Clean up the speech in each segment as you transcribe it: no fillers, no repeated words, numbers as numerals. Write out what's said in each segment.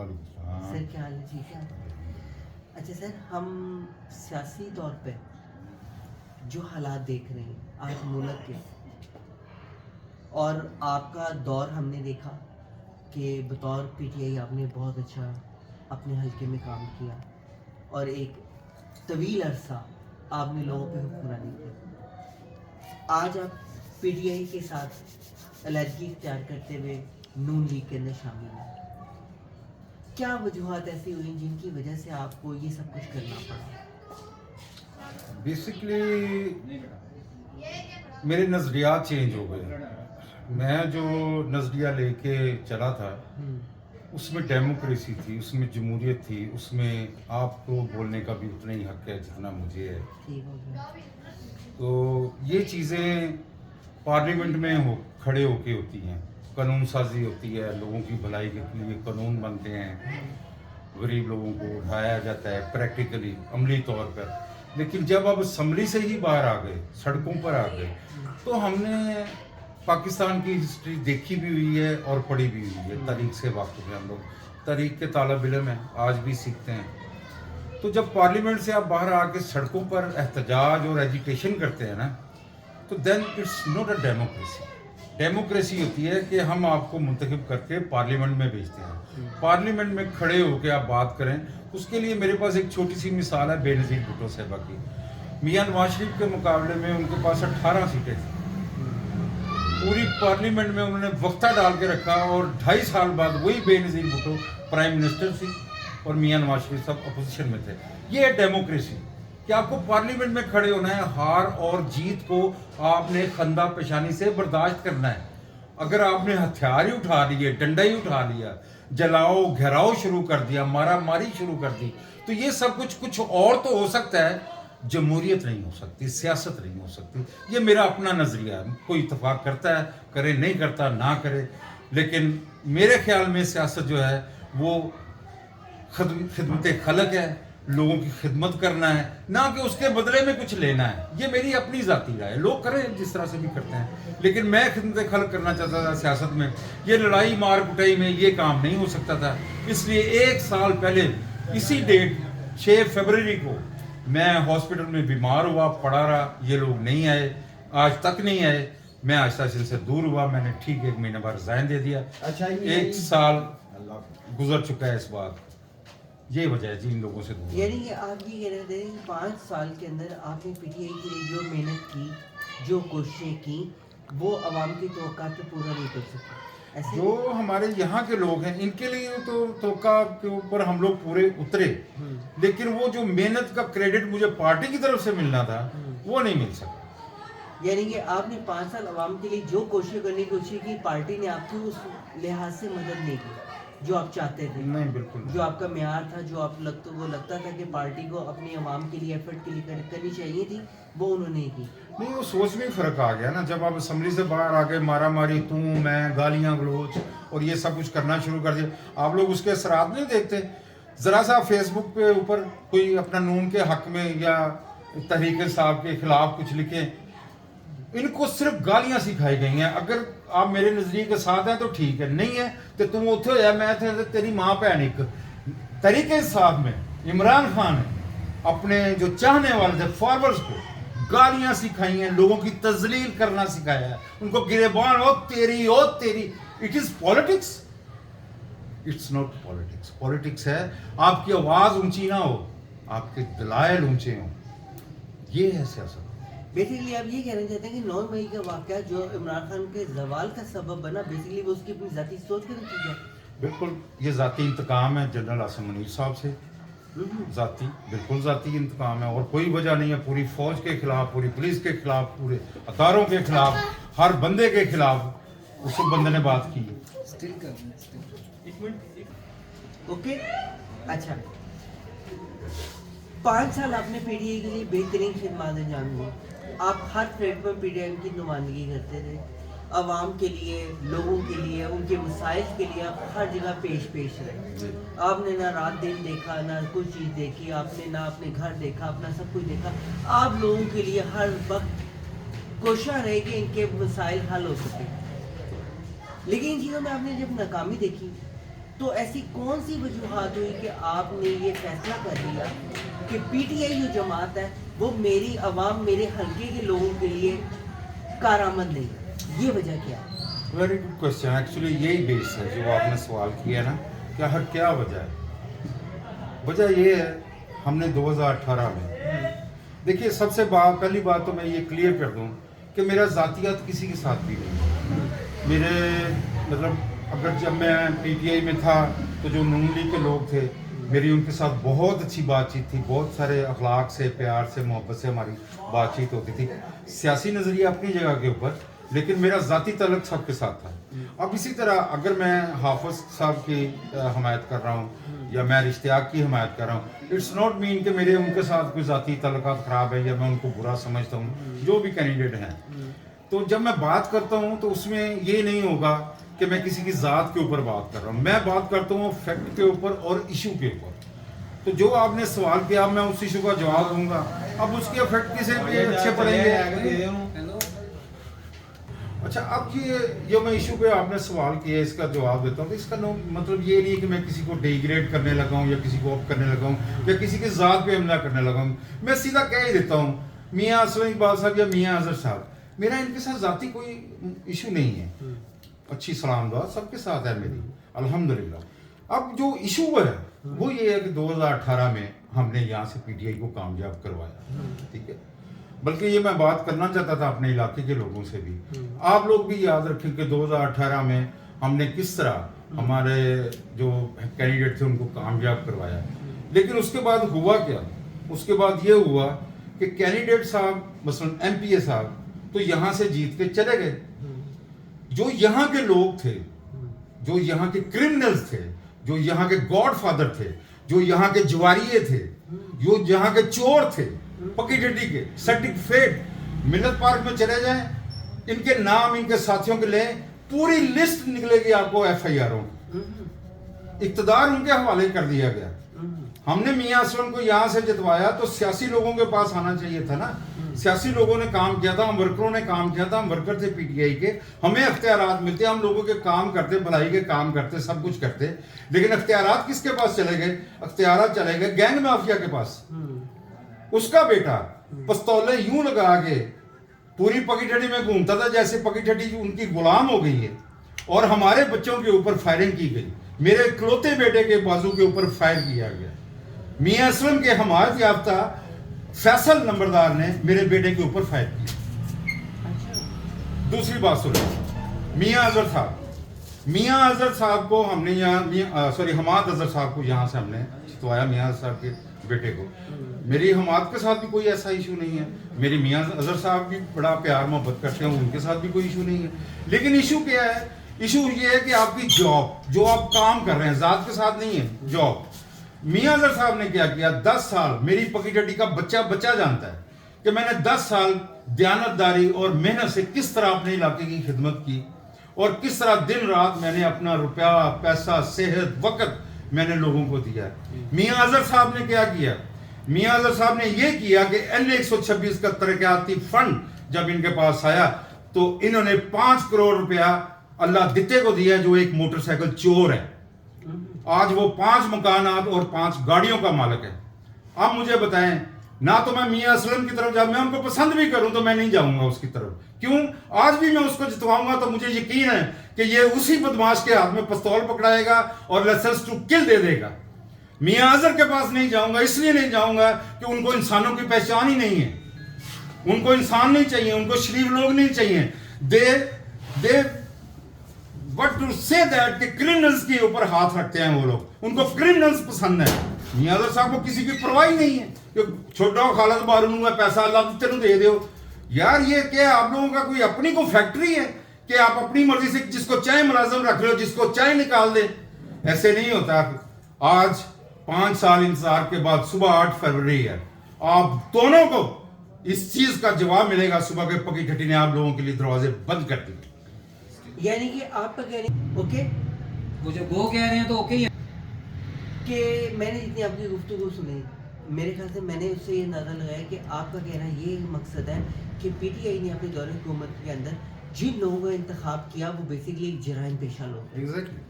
سر کیا حال ہے؟ ٹھیک ہے. اچھا سر، ہم سیاسی طور پہ جو حالات دیکھ رہے ہیں آج ملک کے، اور آپ کا دور ہم نے دیکھا کہ بطور پی ٹی آئی آپ نے بہت اچھا اپنے حلقے میں کام کیا، اور ایک طویل عرصہ آپ نے لوگوں پہ حکمرانی کی. آج آپ پی ٹی آئی کے ساتھ علیحدگی اختیار کرتے ہوئے نون لیگ کے اندر شامل ہیں. کیا وجوہات ایسی ہوئی جن کی وجہ سے آپ کو یہ سب کچھ کرنا پڑا؟ بیسکلی میرے نظریات چینج ہو گئے. میں جو نظریہ لے کے چلا تھا اس میں ڈیموکریسی تھی، اس میں جمہوریت تھی، اس میں آپ کو بولنے کا بھی اتنا ہی حق ہے جتنا مجھے ہے. تو یہ چیزیں پارلیمنٹ میں کھڑے ہو کے ہوتی ہیں، قانون سازی ہوتی ہے، لوگوں کی بھلائی کے لیے قانون بنتے ہیں، غریب لوگوں کو اٹھایا جاتا ہے پریکٹیکلی عملی طور پر. لیکن جب اب اسمبلی سے ہی باہر آ گئے، سڑکوں پر آ گئے، تو ہم نے پاکستان کی ہسٹری دیکھی بھی ہوئی ہے اور پڑھی بھی ہوئی ہے. تاریخ سے واقف ہیں ہم لوگ، تاریخ کے طالب علم ہیں، آج بھی سیکھتے ہیں. تو جب پارلیمنٹ سے آپ باہر آ کے سڑکوں پر احتجاج اور ایجیٹیشن کرتے ہیں نا، تو then it's not a democracy. Democracy ہوتی ہے کہ ہم آپ کو منتخب کر کے پارلیمنٹ میں بھیجتے ہیں، پارلیمنٹ میں کھڑے ہو کے آپ بات کریں. اس کے لیے میرے پاس ایک چھوٹی سی مثال ہے بے نظیر بھٹو صاحبہ کی. میاں نواز شریف کے مقابلے میں ان کے پاس 18 سیٹیں تھیں. پوری پارلیمنٹ میں انہوں نے وقتہ ڈال کے رکھا، اور 2.5 سال بعد وہی بے نظیر بھٹو پرائم منسٹر تھی اور میاں نواز شریف صاحب اپوزیشن میں تھے. یہ ہے ڈیموکریسی کہ آپ کو پارلیمنٹ میں کھڑے ہونا ہے، ہار اور جیت کو آپ نے خندہ پیشانی سے برداشت کرنا ہے. اگر آپ نے ہتھیار ہی اٹھا لیے، ڈنڈا ہی اٹھا لیا، جلاؤ گھیراؤ شروع کر دیا، مارا ماری شروع کر دی، تو یہ سب کچھ اور تو ہو سکتا ہے، جمہوریت نہیں ہو سکتی، سیاست نہیں ہو سکتی. یہ میرا اپنا نظریہ ہے. کوئی اتفاق کرتا ہے کرے، نہیں کرتا نہ کرے. لیکن میرے خیال میں سیاست جو ہے وہ خدمت خلق ہے، لوگوں کی خدمت کرنا ہے، نہ کہ اس کے بدلے میں کچھ لینا ہے. یہ میری اپنی ذاتی رائے ہے، لوگ کریں جس طرح سے بھی کرتے ہیں. لیکن میں خدمت خلق کرنا چاہتا تھا سیاست میں. یہ لڑائی مار کٹائی میں یہ کام نہیں ہو سکتا تھا. اس لیے 1 سال پہلے اسی ڈیٹ 6 فروری کو میں ہاسپٹل میں بیمار ہوا، پڑا رہا. یہ لوگ نہیں آئے، آج تک نہیں آئے. میں آہستہ سے ان سے دور ہوا. میں نے ٹھیک 1 مہینے بعد ریزائن دے دیا. 1 سال گزر چکا ہے اس بات. یہ وجہ ہے جی ان لوگوں سے دور. یعنی کہ آپ یہ کہہ رہے تھے 5 سال کے اندر آپ نے پی ٹی آئی کے لیے جو محنت کی، جو کوششیں کی، وہ عوام کی توقعات پہ پورا نہیں کر سکے. جو ہمارے یہاں کے لوگ ہیں ان کے لیے تو توقع کے اوپر ہم لوگ پورے اترے، لیکن وہ جو محنت کا کریڈٹ مجھے پارٹی کی طرف سے ملنا تھا وہ نہیں مل سکا. یعنی کہ آپ نے 5 سال عوام کے لیے جو کوشش کرنے کی کوشش کی، پارٹی نے آپ کو اس لحاظ سے مدد نہیں کی جو آپ چاہتے تھے. نہیں، بالکل جو آپ کا معیار تھا، جو آپ وہ لگتا تھا کہ پارٹی کو اپنی عوام کے لیے ایفرٹ کے لیے کرنی چاہیے تھی، وہ انہوں نے کی. نہیں، وہ سوچ میں فرق آ گیا نا. جب آپ اسمبلی سے باہر آ کے مارا ماری، میں گالیاں گلوچ اور یہ سب کچھ کرنا شروع کر دیا، آپ لوگ اس کے اثرات نہیں دیکھتے. ذرا سا فیس بک پہ اوپر کوئی اپنا نون کے حق میں یا تحریک انصاف کے خلاف کچھ لکھے، ان کو صرف گالیاں سکھائی گئی ہیں. اگر آپ میرے نظریے کے ساتھ ہیں تو ٹھیک ہے، نہیں ہے تو تم اتنے ہوا میں تھے تیری ماں بہن. ایک تحریک انصاف میں عمران خان نے اپنے جو چاہنے والے تھے فارورڈز کو گالیاں سکھائی ہیں، لوگوں کی تذلیل کرنا سکھایا ہے، ان کو گریبان ہو تیری. It is politics, it's not politics. Politics ہے آپ کی آواز اونچی نہ ہو، آپ کے دلائل اونچے ہوں. یہ ہے سیاست. بیسیکلی آپ یہ کہنا چاہتے ہیں کہ 9 مئی کا واقعہ جو عمران خان کے زوال کا سبب بنا، بیسیکلی وہ اس کی اپنی ذاتی سوچ کا نتیجہ ہے. بالکل یہ ذاتی انتقام ہے جنرل عاصم منیر صاحب سے. ذاتی، بالکل ذاتی انتقام ہے، اور کوئی وجہ نہیں ہے. پوری فوج کے خلاف، پوری پولیس کے خلاف، پورے اداروں کے خلاف، ہر بندے کے خلاف اس بندے نے بات کی. اوکے، اچھا 5 سال آپ نے پی ٹی آئی کے لیے بہترین خدمات انجام دی. آپ ہر platform P T I کی نمائندگی کرتے تھے، عوام کے لیے، لوگوں کے لیے، ان کے مسائل کے لیے آپ ہر جگہ پیش رہے. آپ نے نہ رات دن دیکھا، نہ کوئی چیز دیکھی، آپ نے نہ اپنے گھر دیکھا، اپنا سب کچھ دیکھا. آپ لوگوں کے لیے ہر وقت کوشاں رہے کہ ان کے مسائل حل ہو سکے. لیکن ان چیزوں میں آپ نے جب ناکامی دیکھی تو ایسی کون سی وجوہات ہوئی کہ آپ نے یہ فیصلہ کر لیا کہ پی ٹی آئی جو جماعت ہے وہ میری عوام میرے حلقے کے لوگوں کے لیے کارآمد نہیں ہے؟ یہ وجہ کیا ہے؟ Very good question. ایکچولی یہی بیس ہے جو آپ نے سوال کیا نا کہ ہر کیا وجہ ہے. وجہ یہ ہے ہم نے 2018 میں دیکھیے سب سے پہلی بات تو میں یہ کلیئر کر دوں کہ میرا ذاتیات کسی کے ساتھ بھی نہیں. میرے مطلب اگر جب میں پی ٹی آئی میں تھا تو جو نون لیگ کے لوگ تھے میری ان کے ساتھ بہت اچھی بات چیت تھی, بہت سارے اخلاق سے پیار سے محبت سے ہماری بات چیت ہوتی تھی. سیاسی نظریہ اپنی جگہ کے اوپر, لیکن میرا ذاتی تعلق سب کے ساتھ تھا. اب اسی طرح اگر میں حافظ صاحب کی حمایت کر رہا ہوں یا میں اشتیاق کی حمایت کر رہا ہوں, اٹس ناٹ مین کہ میرے ان کے ساتھ کوئی ذاتی تعلقات خراب ہے یا میں ان کو برا سمجھتا ہوں. جو بھی کینڈیڈیٹ ہیں تو جب میں بات کرتا ہوں تو اس میں یہ نہیں ہوگا کہ میں کسی کی ذات کے اوپر بات کر رہا ہوں. میں بات کرتا ہوں فیکٹ کے اوپر اور ایشو کے اوپر. تو جو آپ نے سوال کیا میں اس ایشو کا جواب دوں گا. اب اس کے افیکٹ کسے بھی اچھے پڑیں گے. اچھا اب یہ میں ایشو پہ آپ نے سوال کیا اس کا جواب دیتا ہوں. تو اس کا مطلب یہ نہیں کہ میں کسی کو ڈیگریڈ کرنے لگا ہوں یا کسی کو اپ کرنے لگا ہوں یا کسی کی ذات پہ حملہ کرنے لگا ہوں. میں سیدھا کہہ ہی دیتا ہوں میاں اسلم اقبال صاحب یا میاں اظہر صاحب میرا ان کے ساتھ ذاتی کوئی ایشو نہیں ہے. اچھی سلام دعا سب کے ساتھ ہے میری الحمدللہ. اب جو ایشو ہے وہ یہ ہے کہ 2018 میں ہم نے یہاں سے پی ٹی آئی کو کامیاب کروایا. ٹھیک ہے, بلکہ یہ میں بات کرنا چاہتا تھا اپنے علاقے کے لوگوں سے بھی. آپ لوگ بھی یاد رکھیں کہ 2018 میں ہم نے کس طرح ہمارے جو کینڈیڈیٹ تھے ان کو کامیاب کروایا. لیکن اس کے بعد ہوا کیا؟ اس کے بعد یہ ہوا کہ کینڈیڈیٹ صاحب مثلا ایم پی اے صاحب تو یہاں سے جیت کے چلے گئے. جو یہاں کے لوگ تھے, جو یہاں کے کرمنلز تھے, جو یہاں کے گاڈ فادر تھے, جو یہاں کے جواریے تھے, جو یہاں کے چور تھے پکی ڈڈی کے, سرٹیفکیٹ ملت پارک میں چلے جائیں, ان کے نام ان کے ساتھیوں کے لیں, پوری لسٹ نکلے گی آپ کو ایف آئی آروں. اقتدار ان کے حوالے کر دیا گیا. ہم نے میاں اسلم کو یہاں سے جتوایا تو سیاسی لوگوں کے پاس آنا چاہیے تھا نا. سیاسی لوگوں نے کام کیا تھا, ہم ورکروں نے کام کیا تھا, ہم ورکر تھے پی ٹی آئی کے, ہمیں اختیارات ملتے, ہم لوگوں کے کام کرتے, بھلائی کے کام کرتے, سب کچھ کرتے. لیکن اختیارات کس کے پاس چلے گئے؟ اختیارات چلے گئے گینگ مافیا کے پاس. اس کا بیٹا پستولیں یوں لگا کے پوری پکی ٹھٹی میں گھومتا تھا جیسے پکی ٹھٹی ان کی غلام ہو گئی ہے, اور ہمارے بچوں کے اوپر فائرنگ کی گئی. میرے اکلوتے بیٹے کے بازو کے اوپر فائر کیا گیا. میاں اسلم کے حمایت یافتہ فیصل نمبردار نے میرے بیٹے کے اوپر فائر کیا. دوسری بات سنو, میاں اظہر صاحب کو ہم نے یہاں حماد اظہر صاحب کو یہاں سے ہم نے جتوایا, میاں اظہر صاحب کے بیٹے کو. میری حماد کے ساتھ بھی کوئی ایسا ایشو نہیں ہے. میری میاں اظہر صاحب بھی بڑا پیار محبت کرتے ہیں, ان کے ساتھ بھی کوئی ایشو نہیں ہے. لیکن ایشو کیا ہے؟ ایشو یہ ہے کہ آپ کی جاب, جو آپ کام کر رہے ہیں, ذات کے ساتھ نہیں ہے, جاب. میاں اظہر صاحب نے کیا کیا, 10 سال میری پکی ٹٹی کا بچہ جانتا ہے کہ میں نے 10 سال دیانتداری اور محنت سے کس طرح اپنے علاقے کی خدمت کی, اور کس طرح دن رات میں نے اپنا روپیہ, پیسہ, صحت, وقت میں نے لوگوں کو دیا. میاں اظہر صاحب نے کیا کیا؟ میاں اظہر صاحب نے یہ کیا کہ N126 کا ترقیاتی فنڈ جب ان کے پاس آیا تو انہوں نے 5 کروڑ روپیہ اللہ دتے کو دیا, جو ایک موٹر سائیکل چور ہے. آج وہ 5 مکانات اور 5 گاڑیوں کا مالک ہے. اب مجھے بتائیں, نہ تو میں میاں اسلم کی طرف میں ان کو پسند بھی کروں تو میں نہیں جاؤں گا اس کی طرف. کیوں؟ آج بھی میں اس کو جتواؤں گا تو مجھے یقین ہے کہ یہ اسی بدماش کے ہاتھ میں پستول پکڑائے گا اور لائسنس ٹو کل دے دے گا. میاں اظہر کے پاس نہیں جاؤں گا, اس لیے نہیں جاؤں گا کہ ان کو انسانوں کی پہچان ہی نہیں ہے. ان کو انسان نہیں چاہیے, ان کو شریف لوگ نہیں چاہیے. دے What to say that کہ کرمنلز کے اوپر ہاتھ رکھتے ہیں وہ لوگ, ان کو کرمنلز پسند ہیں. میاں اظہر صاحب کو کسی کی پرواہ نہیں ہے کہ چھوٹا خالد بارون ہوا پیسہ اللہ تینوں دے دیو. یار یہ کیا آپ لوگوں کا کوئی اپنی کو فیکٹری ہے کہ آپ اپنی مرضی سے جس کو چاہے ملازم رکھ لو, جس کو چاہے نکال دے؟ ایسے نہیں ہوتا. آج 5 سال انتظار کے بعد صبح 8 فروری ہے, آپ دونوں کو اس چیز کا جواب ملے گا. صبح کے پکی ٹھٹی نے آپ لوگوں کے لیے دروازے بند کر دیے. یعنی کہ آپ کا کہہ رہے ہیں اوکے, وہ جو وہ کہہ رہے ہیں تو اوکے ہی ہے کہ میں نے جتنی آپ کی گفتگو سنی, میرے خیال سے میں نے اس سے یہ اندازہ لگایا کہ آپ کا کہنا یہ مقصد ہے کہ پی ٹی آئی نے اپنے دور حکومت کے اندر جن لوگوں کا انتخاب کیا وہ بیسیکلی جرائم پیشہ لوگ. ایگزیکٹلی.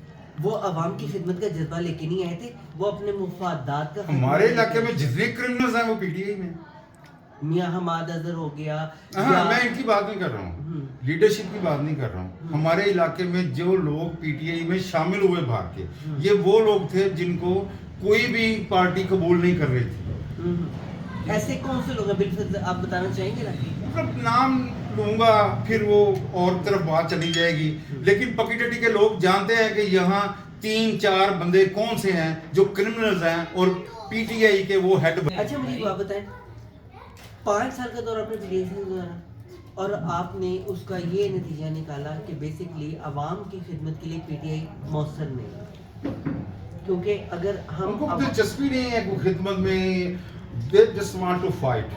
وہ عوام کی خدمت کا جذبہ لے کے نہیں آئے تھے, وہ اپنے مفادات کا. ہمارے علاقے میں جتنے کرمنلز ہیں وہ پی ٹی آئی میں. میاں حماد اظہر ہو گیا, ہاں میں ان کی بات نہیں کر رہا ہوں, لیڈرشپ کی بات نہیں کر رہا ہوں. ہمارے علاقے میں جو لوگ پی ٹی آئی میں شامل ہوئے بھاگ کے, یہ وہ لوگ تھے جن کو کوئی بھی پارٹی قبول نہیں کر رہی تھی. ایسے کون سے لوگ ہیں بالفضل آپ بتانا چاہیں گے؟ مطلب نام لوں گا پھر وہ اور طرف بات چلی جائے گی, لیکن پکی ڈٹی کے لوگ جانتے ہیں کہ یہاں 3-4 بندے کون سے ہیں جو کرمنلز ہیں اور پی ٹی آئی کے وہ ہیڈ. اچھا مجھے بات بتائیں, 5 سال کا دور آپ نے پی ٹی آئی سے گزارا اور آپ نے اس کا یہ نتیجہ نکالا کہ بیسکلی عوام کی خدمت کے لیے پی ٹی آئی مؤثر نہیں, کیونکہ اگر ان کو ہم دلچسپی نہیں ہے کوئی خدمت میں, they just want to fight.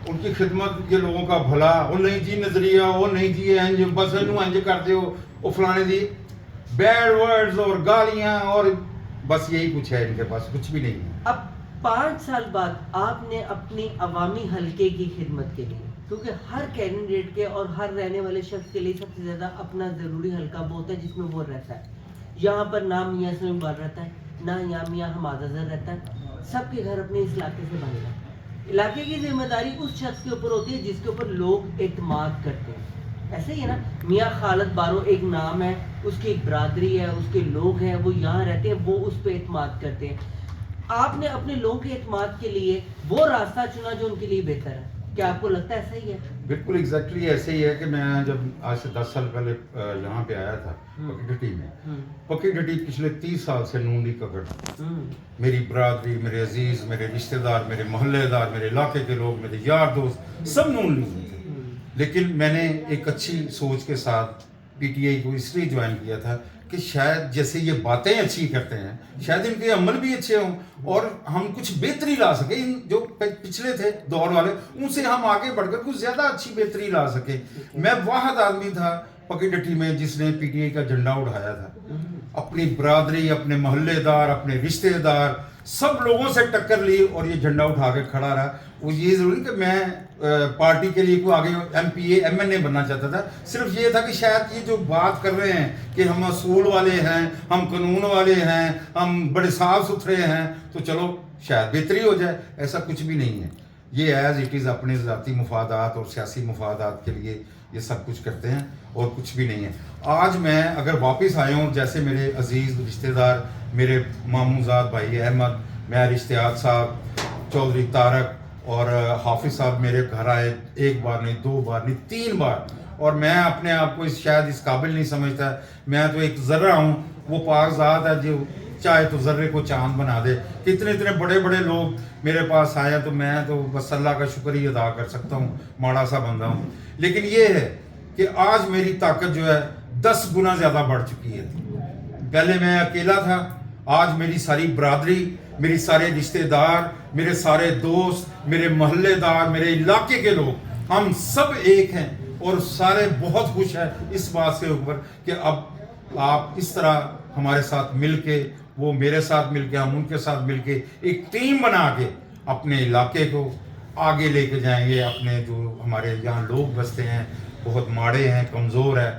ان کی خدمت یہ لوگوں کا بھلا, وہ نہیں جی نظریہ, وہ نہیں جی انج بس انج کرتے ہو, وہ فلانے دی بیڈ ورڈز اور گالیاں اور بس یہی کچھ ہے ان کے پاس, کچھ بھی نہیں ہے. اب 5 سال بعد آپ نے اپنی عوامی حلقے کی خدمت کے لیے, کیونکہ ہر کینڈیڈیٹ کے اور ہر رہنے والے شخص کے لیے سب سے زیادہ اپنا ضروری حلقہ وہ ہوتا ہے جس میں وہ رہتا ہے. یہاں پر نہ میاں اسلام اقبال رہتا ہے, نہ یہاں میاں حماد اظہر رہتا ہے, سب کے گھر اپنے اس علاقے سے باہر ہیں. علاقے کی ذمہ داری اس شخص کے اوپر ہوتی ہے جس کے اوپر لوگ اعتماد کرتے ہیں. ایسے ہی ہے نا, میاں خالد بارو ایک نام ہے, اس کی ایک برادری ہے, اس کے لوگ ہیں, وہ یہاں رہتے ہیں, وہ اس پہ اعتماد کرتے ہیں. آپ نے اپنے لوگوں کے اعتماد کے لیے وہ راستہ چنا جو ان کے لیے بہتر ہے. کیا آپ کو لگتا ہے ایسا ہی ہے؟ بالکل ایگزیکٹلی ایسے ہی ہے کہ میں جب آج سے 10 سال پہلے یہاں پہ آیا تھا پکی ڈٹی میں, پکی ڈٹی پچھلے 30 سال سے نون لیگ کا گڑھ, میری برادری, میرے عزیز, میرے رشتہ دار, میرے محلے دار, میرے علاقے کے لوگ, میرے یار دوست سب نون لیگ میں تھے. لیکن میں نے ایک اچھی سوچ کے ساتھ پی ٹی آئی کو اس لیے جوائن کیا تھا کہ شاید جیسے یہ باتیں اچھی کرتے ہیں شاید ان کے عمل بھی اچھے ہوں اور ہم کچھ بہتری لا سکیں. ان جو پچھلے تھے دور والے ان سے ہم آگے بڑھ کر کچھ زیادہ اچھی بہتری لا سکیں. میں واحد آدمی تھا پکی ڈٹی میں جس نے پی ٹی آئی کا جھنڈا اٹھایا تھا. اپنی برادری, اپنے محلے دار, اپنے رشتہ دار سب لوگوں سے ٹکر لی اور یہ جھنڈا اٹھا کے کھڑا رہا. وہ یہ ضروری کہ میں پارٹی کے لیے کوئی آگے M P A M N A بننا چاہتا تھا, صرف یہ تھا کہ شاید یہ جو بات کر رہے ہیں کہ ہم اصول والے ہیں, ہم قانون والے ہیں, ہم بڑے صاف ستھرے ہیں, تو چلو شاید بہتری ہو جائے. ایسا کچھ بھی نہیں ہے. یہ ایز اٹ از اپنے ذاتی مفادات اور سیاسی مفادات کے لیے یہ سب کچھ کرتے ہیں اور کچھ بھی نہیں ہے. آج میں اگر واپس آیا ہوں, جیسے میرے عزیز رشتہ دار, میرے ماموزاد بھائی احمد, میں اشتیاق صاحب, چودھری طارق اور حافظ صاحب میرے گھر آئے 1 بار نہیں, 2 بار نہیں, 3 بار, اور میں اپنے آپ کو شاید اس قابل نہیں سمجھتا. میں تو ایک ذرہ ہوں, وہ پاک ذات ہے جو چاہے تو ذرے کو چاند بنا دے. اتنے بڑے بڑے لوگ میرے پاس آئے تو میں تو بس اللہ کا شکر ہی ادا کر سکتا ہوں, ماڑا سا بندہ ہوں. لیکن یہ ہے کہ آج میری طاقت جو ہے 10 گنا زیادہ بڑھ چکی ہے. پہلے میں اکیلا تھا, آج میری ساری برادری, میری سارے رشتہ دار, میرے سارے دوست, میرے محلے دار, میرے علاقے کے لوگ, ہم سب ایک ہیں اور سارے بہت خوش ہیں اس بات سے اوپر کہ اب آپ اس طرح ہمارے ساتھ مل کے, وہ میرے ساتھ مل کے, ہم ان کے ساتھ مل کے ایک ٹیم بنا کے اپنے علاقے کو آگے لے کے جائیں گے. اپنے جو ہمارے یہاں لوگ بستے ہیں بہت ماڑے ہیں, کمزور ہیں,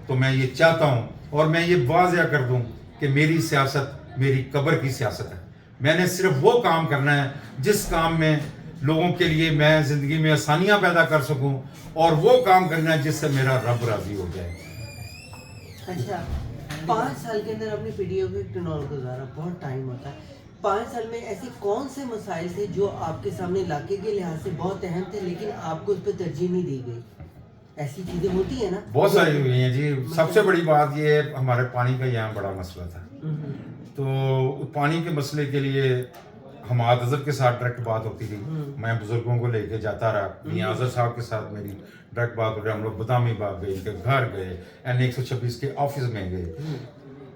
تو میں یہ چاہتا ہوں اور میں یہ واضح کر دوں کہ میری سیاست میری قبر کی سیاست ہے. میں نے صرف وہ کام کرنا ہے جس کام میں لوگوں کے لیے میں زندگی میں آسانیاں پیدا کر سکوں, اور وہ کام کرنا ہے جس سے میرا رب راضی ہو جائے. اچھا 5 سال کے اندر اپنی پی ڈی او کے ٹنول گزارا, بہت ٹائم ہوتا ہے. 5 سال میں ایسے کون سے مسائل تھے جو آپ کے سامنے علاقے کے لحاظ سے بہت اہم تھے لیکن آپ کو اس پہ ترجیح نہیں دی گئی؟ ایسی چیزیں ہوتی ہیں نا, بہت ساری ہوئی ہیں جی. سب سے بڑی بات یہ ہے ہمارے پانی کا یہاں بڑا مسئلہ تھا. تو پانی کے مسئلے کے لیے حماد اظہر کے ساتھ ڈائریکٹ بات ہوتی تھی. میں بزرگوں کو لے کے جاتا رہا, میاں اظہر صاحب کے ساتھ میری ڈائریکٹ بات ہو رہی. ہم لوگ بدامی باغ گئے, ان کے گھر گئے, N126 کے آفس میں گئے.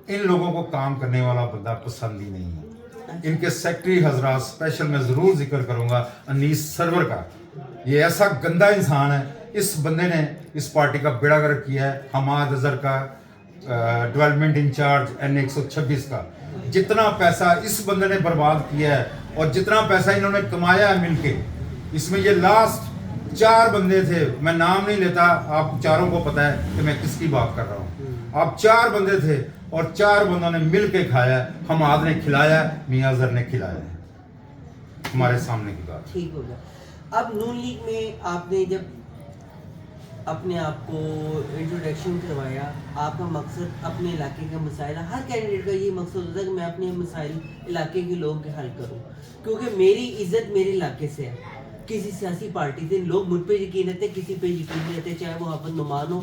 ان لوگوں کو کام کرنے والا بندہ پسند ہی نہیں ہے. ان کے سیکٹری حضرات اسپیشل میں ضرور ذکر کروں گا, انیس سرور کا. یہ ایسا گندا انسان ہے, اس بندے نے اس پارٹی کا بیڑا گرک کیا ہے. حماد اظہر کا ڈیولپمنٹ انچارج N126 کا, جتنا پیسہ اس بندے نے برباد کیا ہے اور جتنا پیسہ انہوں نے کمایا ہے مل کے, اس میں یہ لاسٹ 4 بندے تھے, میں نام نہیں لیتا, آپ چاروں کو پتہ ہے کہ میں کس کی بات کر رہا ہوں. آپ 4 بندے تھے اور 4 بندوں نے مل کے کھایا. حماد نے کھلایا, میاں اظہر نے کھلایا. ہمارے سامنے کی بات. ٹھیک ہوگا. اب نون لیگ میں آپ نے جب اپنے آپ کو انٹروڈکشن کروایا, آپ کا مقصد اپنے علاقے کے مسائل, ہر کینڈیڈیٹ کا یہ مقصد ہوتا ہے کہ میں اپنے مسائل علاقے کے لوگوں کے حل کروں, کیونکہ میری عزت میرے علاقے سے ہے. کسی سیاسی پارٹی سے لوگ مجھ پہ یقین رہتے ہیں, کسی پہ یقین نہیں رہتے, چاہے وہ حافظ نعمان ہو,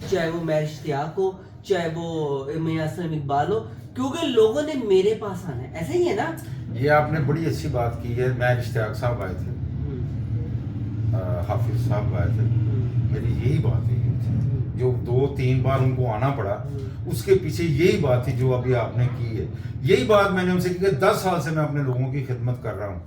چاہے وہ مہر اشتیاق ہو, چاہے وہ میاں اسلم اقبال ہو, کیونکہ لوگوں نے میرے پاس آنا ہے. ایسا ہی ہے نا؟ یہ آپ نے بڑی اچھی بات کی ہے. مہر اشتیاق صاحب آئے تھے, حافظ صاحب آئے تھے, میری یہی بات ہے جو 2-3 بار ان کو آنا پڑا, اس کے پیچھے یہی بات تھی جو ابھی آپ نے کی ہے. یہی بات میں نے ان سے کی کہ 10 سال سے میں اپنے لوگوں کی خدمت کر رہا ہوں,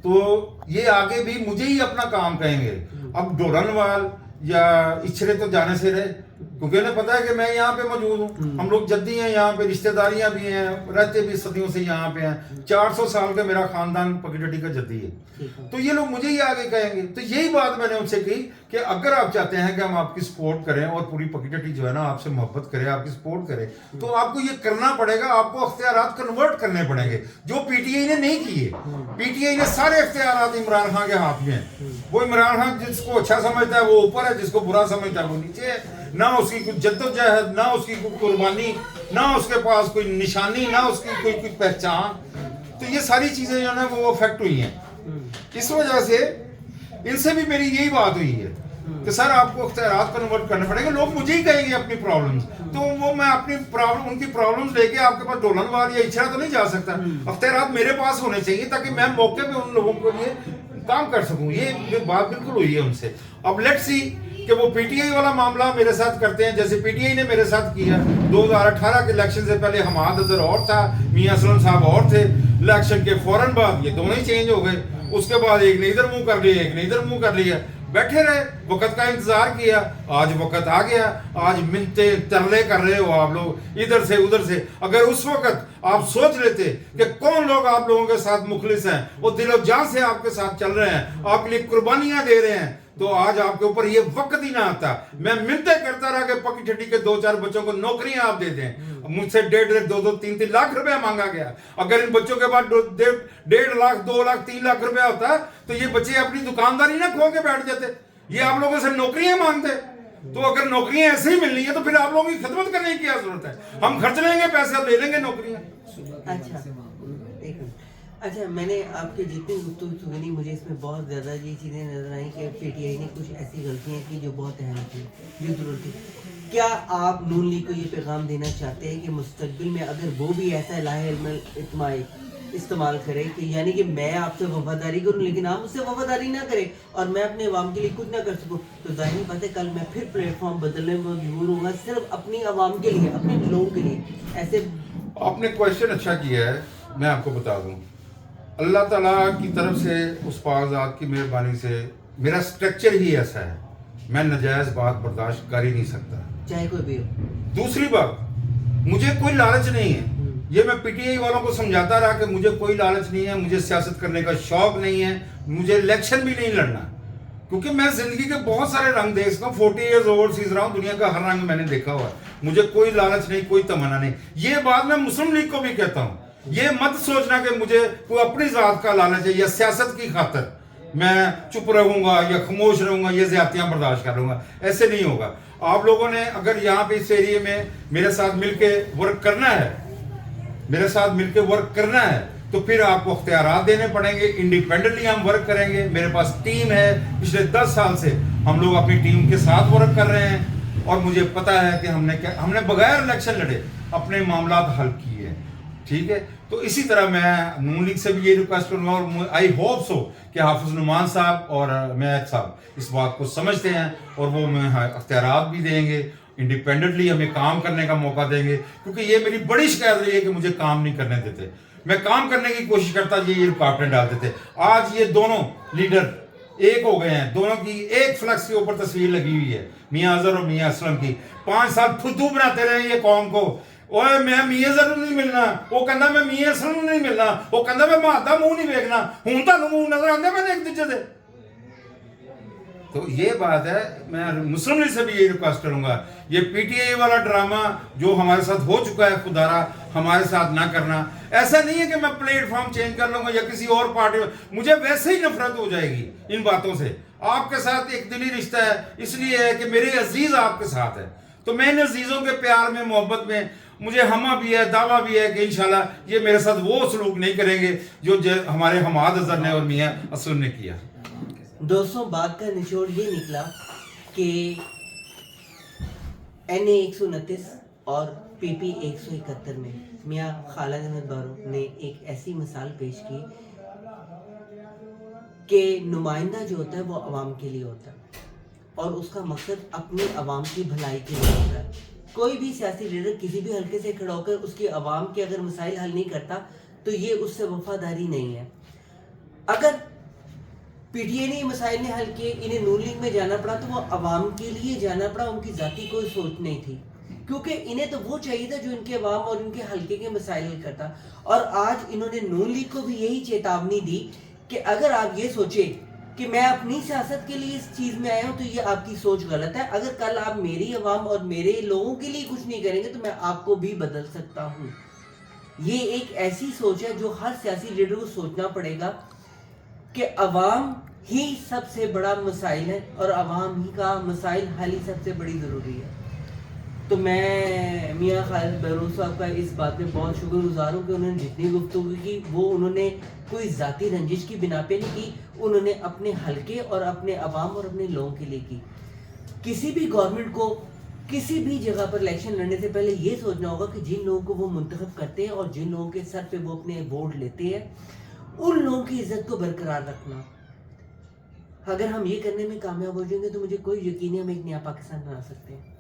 تو یہ آگے بھی مجھے ہی اپنا کام کہیں گے. اب ڈورنوال یا اچھرے تو جانے سے رہے, کیونکہ انہیں پتا ہے کہ میں یہاں پہ موجود ہوں. ہم لوگ جدی ہیں یہاں پہ, رشتہ داریاں بھی ہیں, رہتے بھی صدیوں سے یہاں پہ ہیں. 400 سال کا میرا خاندان پکیٹٹی کا جدی ہے, تو یہ لوگ مجھے ہی آگے کہیں گے. تو یہی بات میں نے ان سے کی کہ اگر آپ چاہتے ہیں کہ ہم آپ کی سپورٹ کریں اور پوری پکیٹٹی جو ہے نا آپ سے محبت کرے, آپ کی سپورٹ کرے, تو آپ کو یہ کرنا پڑے گا, آپ کو اختیارات کنورٹ کرنے پڑیں گے, جو پی ٹی آئی نے نہیں کیے. پی ٹی آئی نے سارے اختیارات عمران خان کے ہاتھ میں ہیں. وہ عمران خان جس کو اچھا سمجھتا ہے وہ اوپر ہے, جس کو برا سمجھتا ہے وہ نیچے ہے. نہ اس کی کوئی جدوجہد, نہ اس کی کوئی قربانی, نہ اس کے پاس کوئی نشانی, نہ اس کی کوئی پہچان. تو یہ ساری چیزیں جو ہے وہ افیکٹ ہوئی ہیں. اس وجہ سے ان سے بھی میری یہی بات ہوئی ہے کہ سر آپ کو اختیارات کنورٹ کرنے پڑیں گے. لوگ مجھے ہی کہیں گے اپنی پرابلمز, تو وہ میں اپنی پرابلم, ان کی پرابلمز لے کے آپ کے پاس ڈولنوال یا اچھرا تو نہیں جا سکتا. اختیارات میرے پاس ہونے چاہیے تاکہ میں موقع پہ ان لوگوں کے لیے کام کر سکوں. یہ بات بالکل ہوئی ہے ان سے. اب لیٹس سی کہ وہ پی ٹی آئی والا معاملہ میرے ساتھ کرتے ہیں جیسے پی ٹی آئی نے میرے ساتھ کیا. 2018 کے الیکشن سے پہلے حماد اظہر اور تھا, میاں اسلم صاحب اور تھے. الیکشن کے فوراً بعد یہ دونوں ہی چینج ہو گئے. اس کے بعد ایک نے ادھر منہ کر لیا, ایک نے ادھر منہ کر لیا. بیٹھے رہے, وقت کا انتظار کیا. آج وقت آ گیا, آج منتے ترلے کر رہے ہو آپ لوگ ادھر سے ادھر سے. اگر اس وقت آپ سوچ لیتے کہ کون لوگ آپ لوگوں کے ساتھ مخلص ہیں, وہ دل و جان سے آپ کے ساتھ چل رہے ہیں, آپ کے لیے قربانیاں دے رہے ہیں, تو آج آپ کے اوپر یہ وقت ہی نہ آتا. میں منتے کرتا رہا کہ پکی ٹھٹی کے 2-4 بچوں کو نوکریاں آپ دے دیں. مجھ سے 1.5 2 3 لاکھ روپے مانگا گیا. اگر ان بچوں کے بعد 1.5 لاکھ 2 لاکھ 3 لاکھ روپے ہوتا تو یہ بچے اپنی دکانداری نہ کھو کے بیٹھ جاتے. یہ آپ لوگوں سے نوکریاں مانگتے. تو اگر نوکریاں ایسے ہی ملنی ہے تو پھر آپ لوگوں کی خدمت کرنے کی کیا ضرورت ہے. ہم خرچ لیں گے پیسے, اب لے لیں گے نوکریاں. اچھا ایک منٹ. اچھا, میں نے آپ کے جتنی گفتگو سنی مجھے اس میں بہت زیادہ یہ چیزیں نظر آئیں کہ پی ٹی آئی نے کچھ ایسی غلطیاں کی جو بہت اہم تھیں, جو ضرورت تھی. کیا آپ نون لیگ کو یہ پیغام دینا چاہتے ہیں کہ مستقبل میں اگر وہ بھی ایسا الہ اجتماعی استعمال کرے کہ یعنی کہ میں آپ سے وفاداری کروں لیکن آپ مجھ سے وفاداری نہ کریں اور میں اپنے عوام کے لیے کچھ نہ کر سکوں, تو ظاہری بات ہے کل میں پھر پلیٹ فارم بدلنے میں مجبور ہوں گا صرف اپنی عوام کے لیے, اپنے لوگوں کے لیے. ایسے آپ نے کویشچن اچھا کیا ہے. میں آپ کو بتا دوں, اللہ تعالیٰ کی طرف سے اس پاک ذات کی مہربانی سے میرا سٹرکچر ہی ایسا ہے, میں ناجائز بات برداشت کر ہی نہیں سکتا, چاہے کوئی بھی ہو. دوسری بات, مجھے کوئی لالچ نہیں ہے. یہ میں پی ٹی آئی والوں کو سمجھاتا رہا کہ مجھے کوئی لالچ نہیں ہے, مجھے سیاست کرنے کا شوق نہیں ہے, مجھے الیکشن بھی نہیں لڑنا, کیونکہ میں زندگی کے بہت سارے رنگ دیکھ سکتا ہوں. 40 ایئرز اوورسیز رہا ہوں, دنیا کا ہر رنگ میں نے دیکھا ہوا ہے. مجھے کوئی لالچ نہیں, کوئی تمنا نہیں. یہ بات میں مسلم لیگ کو بھی کہتا ہوں, یہ مت سوچنا کہ مجھے کوئی اپنی ذات کا لالچ ہے یا سیاست کی خاطر میں چپ رہوں گا یا خاموش رہوں گا, یہ زیادتیاں برداشت کر لوں گا. ایسے نہیں ہوگا. آپ لوگوں نے اگر یہاں پہ اس ایریے میں میرے ساتھ مل کے ورک کرنا ہے, میرے ساتھ مل کے ورک کرنا ہے, تو پھر آپ کو اختیارات دینے پڑیں گے. انڈیپینڈنٹلی ہم ورک کریں گے. میرے پاس ٹیم ہے, پچھلے 10 سال سے ہم لوگ اپنی ٹیم کے ساتھ ورک کر رہے ہیں, اور مجھے پتا ہے کہ ہم نے بغیر الیکشن لڑے اپنے معاملات حل کیے ہیں. ٹھیک ہے, تو اسی طرح میں نون لیگ سے بھی یہ ریکویسٹ کروں گا, اور آئی ہوپ سو کہ حافظ نعمان صاحب اور میت صاحب اس بات کو سمجھتے ہیں اور وہ ہمیں اختیارات بھی دیں گے, انڈیپینڈنٹلی ہمیں کام کرنے کا موقع دیں گے. کیونکہ یہ میری بڑی شکایت رہی ہے کہ مجھے کام نہیں کرنے دیتے. میں کام کرنے کی کوشش کرتا, یہ رکاوٹیں ڈالتے تھے. آج یہ دونوں لیڈر ایک ہو گئے ہیں, دونوں کی ایک فلیکس کے اوپر تصویر لگی ہوئی ہے, میاں اظہر اور میاں اسلم کی. 5 سال پھدو بناتے رہے یہ قوم کو. اوے میں میاں اظہر نہیں ملنا, وہ کہندا میں میاں اسلم نہیں ملنا, وہ کہندا میں مہادا منہ نہیں ویکھنا. ہن تانوں منہ نظر آندے میں ایک دوجے دے. تو یہ بات ہے. میں مسلم لیگ سے بھی یہی ریکویسٹ کروں گا, یہ پی ٹی آئی والا ڈرامہ جو ہمارے ساتھ ہو چکا ہے خدارا ہمارے ساتھ نہ کرنا. ایسا نہیں ہے کہ میں پلیٹ فارم چینج کر لوں گا یا کسی اور پارٹی, مجھے ویسے ہی نفرت ہو جائے گی ان باتوں سے. آپ کے ساتھ ایک دلی رشتہ ہے, اس لیے ہے کہ میرے عزیز آپ کے ساتھ ہے, تو میں ان عزیزوں کے پیار میں محبت میں مجھے ہمہ بھی ہے, دعویٰ بھی ہے کہ انشاءاللہ یہ میرے ساتھ وہ سلوک نہیں کریں گے جو ہمارے حماد اظہر نے اور میاں اسد نے کیا. دوستوں, بات کا نچوڑ یہ نکلا کہ این اے 129 اور پی پی 171 میں میاں خالد احمد بارو نے ایک ایسی مثال پیش کی کہ نمائندہ جو ہوتا ہے وہ عوام کے لیے ہوتا ہے اور اس کا مقصد اپنی عوام کی بھلائی کے لیے ہوتا ہے. کوئی بھی سیاسی لیڈر کسی بھی حلقے سے کھڑا ہو کر اس کی عوام کے اگر مسائل حل نہیں کرتا تو یہ اس سے وفاداری نہیں ہے. اگر پی ٹی اے نے یہ مسائل نے حل کیے, انہیں نون لیگ میں جانا پڑا تو وہ عوام کے لیے جانا پڑا, ان کی ذاتی کوئی سوچ نہیں تھی, کیونکہ انہیں تو وہ چاہیے تھا جو ان کے عوام اور ان کے حلقے کے مسائل حل کرتا. اور آج انہوں نے نون لیگ کو بھی یہی چیتاونی دی کہ اگر آپ یہ سوچیں کہ میں اپنی سیاست کے لیے اس چیز میں آیا ہوں تو یہ آپ کی سوچ غلط ہے. اگر کل آپ میری عوام اور میرے لوگوں کے لیے کچھ نہیں کریں گے تو میں آپ کو بھی بدل سکتا ہوں. یہ ایک ایسی سوچ ہے جو ہر سیاسی لیڈر کو سوچنا پڑے گا کہ عوام ہی سب سے بڑا مسائل ہے اور عوام ہی کا مسائل حل ہی سب سے بڑی ضروری ہے. تو میں میاں خالد بارو صاحب کا اس بات میں بہت شکر گزار ہوں کہ انہوں نے جتنی گفتگو کی وہ انہوں نے کوئی ذاتی رنجش کی بنا پہ نہیں کی, انہوں نے اپنے حلقے اور اپنے عوام اور اپنے لوگوں کے لیے کی. کسی بھی گورنمنٹ کو کسی بھی جگہ پر الیکشن لڑنے سے پہلے یہ سوچنا ہوگا کہ جن لوگوں کو وہ منتخب کرتے ہیں اور جن لوگوں کے سر پہ وہ اپنے ووٹ لیتے ہیں ان لوگوں کی عزت کو برقرار رکھنا. اگر ہم یہ کرنے میں کامیاب ہو جائیں گے تو مجھے کوئی یقین ہے ہم ایک نیا پاکستان بنا سکتے ہیں.